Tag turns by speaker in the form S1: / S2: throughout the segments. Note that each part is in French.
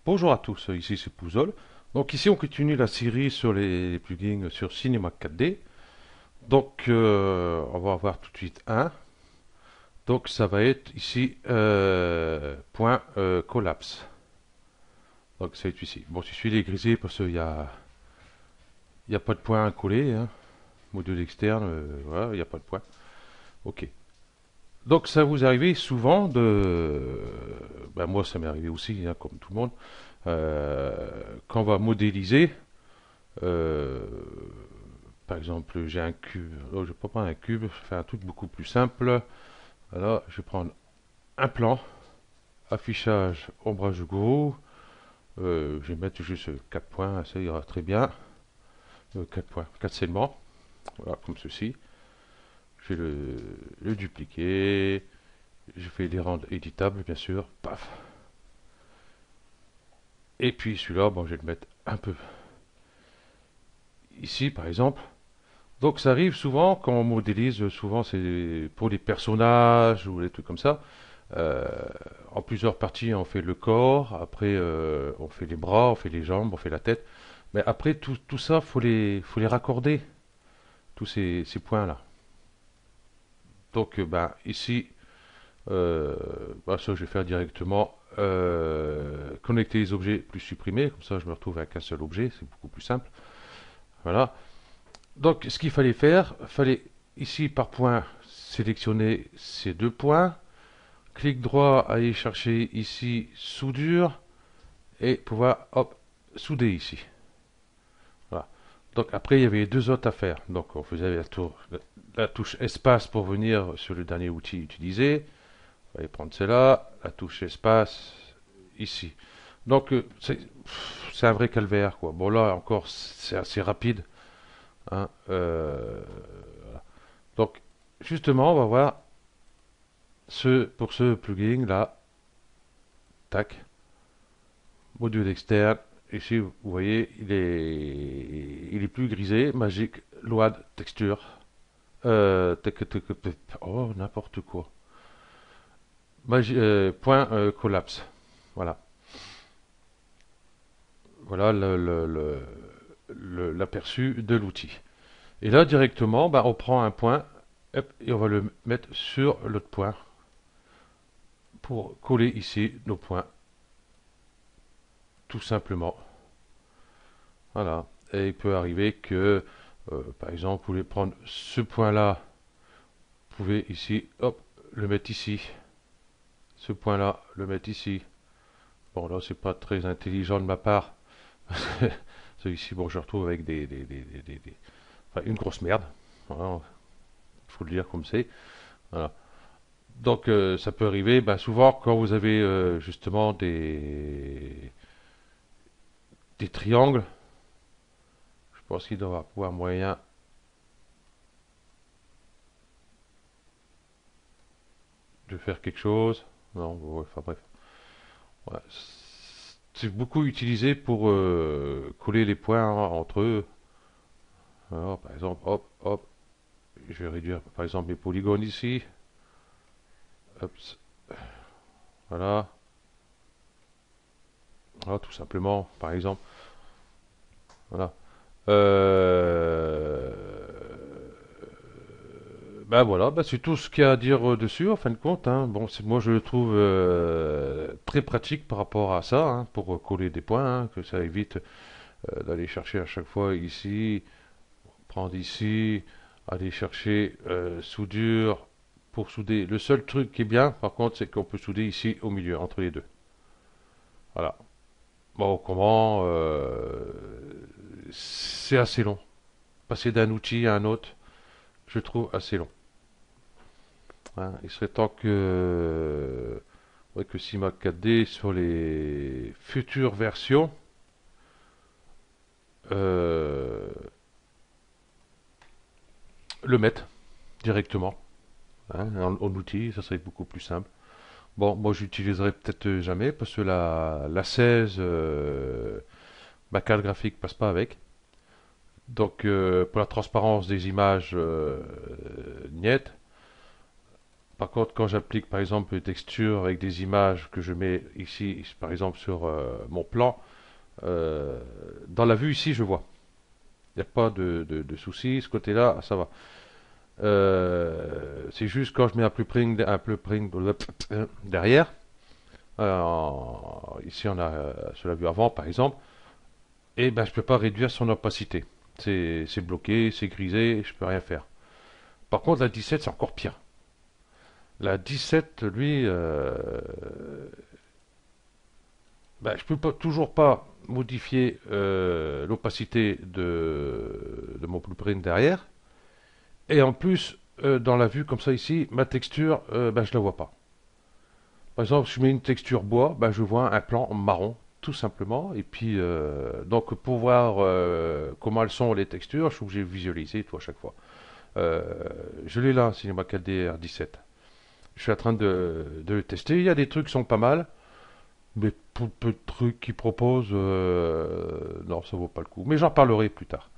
S1: Bonjour à tous, ici c'est Pouzol. Donc ici on continue la série sur les plugins sur Cinema 4D. Donc on va voir tout de suite un. Donc ça va être ici point collapse. Donc c'est ici. Bon, je suis les grisé parce qu'il y a pas de point à coller, hein. Module externe, voilà, il n'y a pas de point. Ok. Donc ça vous arrive souvent ben moi ça m'est arrivé aussi, hein, comme tout le monde, quand on va modéliser. Euh, Par exemple, j'ai un cube. Oh, je vais pas prendre un cube, je vais faire un truc beaucoup plus simple. Alors, je vais prendre un plan, affichage, ombrage de gourou. Je vais mettre juste 4 points, ça ira très bien. 4 points, 4 segments. Voilà, comme ceci. Je vais le dupliquer. Je fais les rendre éditables, bien sûr. Paf. Et puis celui-là, bon, je vais le mettre un peu ici, par exemple. Donc ça arrive souvent quand on modélise, souvent c'est pour les personnages ou les trucs comme ça. Euh, En plusieurs parties, on fait le corps, après on fait les bras, on fait les jambes, on fait la tête. Mais après tout ça, faut les raccorder, tous ces points-là. Donc ben, ici, ben, ça je vais faire directement connecter les objets plus supprimer, comme ça je me retrouve avec un seul objet, c'est beaucoup plus simple. Voilà. Donc, ce qu'il fallait faire, fallait ici par point sélectionner ces deux points, clic droit, aller chercher ici soudure et pouvoir hop souder ici. Voilà. Donc après il y avait deux autres à faire. Donc on faisait la touche espace pour venir sur le dernier outil utilisé. On va prendre celle-là, la touche espace ici. Donc c'est un vrai calvaire quoi. Bon là encore c'est assez rapide, hein. Donc, justement, on va voir pour ce plugin là, tac, module externe. Ici, vous voyez, il est plus grisé, magique, loi de texture. Oh, n'importe quoi. Point collapse. Voilà. Voilà l'aperçu de l'outil. Et là, directement, bah, on prend un point hop, et on va le mettre sur l'autre point pour coller ici nos points, tout simplement. Voilà. Et il peut arriver que, par exemple, vous voulez prendre ce point-là, vous pouvez ici, hop, le mettre ici. Ce point-là, le mettre ici. Bon, là, c'est pas très intelligent de ma part. Celui-ci, bon, je retrouve avec enfin, une grosse merde. Voilà, il faut le dire comme c'est. Voilà. Donc, ça peut arriver, ben, souvent, quand vous avez justement des triangles, je pense qu'il doit y avoir moyen de faire quelque chose. Non, ouais, enfin bref. Ouais. C'est beaucoup utilisé pour coller les points entre eux. Alors, par exemple, hop, hop, je vais réduire par exemple mes polygones ici. Hop, voilà. Voilà, tout simplement, par exemple. Voilà. Euh, Ben voilà, ben c'est tout ce qu'il y a à dire dessus, en fin de compte, hein. Bon, moi je le trouve très pratique par rapport à ça, hein, pour coller des points, hein, que ça évite d'aller chercher à chaque fois ici, prendre ici, aller chercher soudure pour souder. Le seul truc qui est bien, par contre, c'est qu'on peut souder ici au milieu, entre les deux. Voilà. Bon, comment c'est assez long. Passer d'un outil à un autre, je trouve assez long. Hein. Il serait temps ouais, que CIMAC 4D sur les futures versions euh, le mette directement, hein, en outil, ça serait beaucoup plus simple. Bon, moi j'utiliserai peut-être jamais parce que la 16, ma carte graphique passe pas avec. Donc pour la transparence des images, niet. Par contre, quand j'applique par exemple des textures avec des images que je mets ici, par exemple sur mon plan, euh, dans la vue ici, je vois. Il n'y a pas de souci, ce côté-là, ça va. C'est juste quand je mets un plus print derrière. Ici, on a sur la vue avant, par exemple. Et ben, je peux pas réduire son opacité. C'est bloqué, c'est grisé, je peux rien faire. Par contre, la 17, c'est encore pire. La 17, lui, ben, je peux toujours pas modifier l'opacité de mon blueprint derrière. Et en plus, dans la vue comme ça ici, ma texture, ben, je la vois pas. Par exemple, si je mets une texture bois, ben, je vois un plan marron, tout simplement. Et puis, donc, pour voir comment elles sont les textures, je suis obligé de visualiser tout à chaque fois. Euh, je l'ai là, Cinema 4D R17. Je suis en train de le tester. Il y a des trucs qui sont pas mal, mais pour peu de trucs qu'ils proposent, non, ça vaut pas le coup. Mais j'en parlerai plus tard.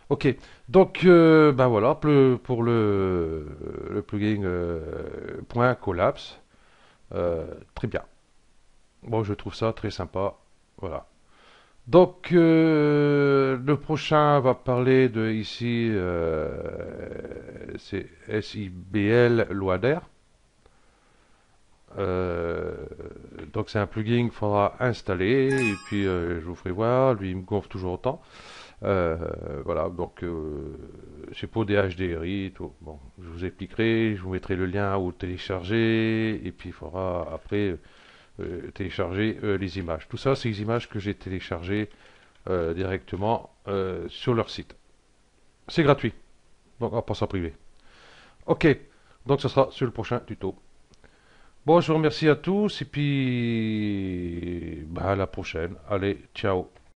S1: Ok, donc ben voilà pour le plugin point collapse. Très bien. Bon, je trouve ça très sympa. Voilà. Donc le prochain va parler de ici, c'est SIBL Loader. Euh, donc c'est un plugin qu'il faudra installer et puis je vous ferai voir. Lui il me gonfle toujours autant. Euh, voilà, donc c'est pour des HDRI et tout. Bon, je vous expliquerai, je vous mettrai le lien où le télécharger et puis il faudra après télécharger les images. Tout ça, c'est les images que j'ai téléchargées directement sur leur site. C'est gratuit, donc on passe en privé. Ok, donc ce sera sur le prochain tuto. Bon, je vous remercie à tous et puis bah, à la prochaine. Allez, ciao.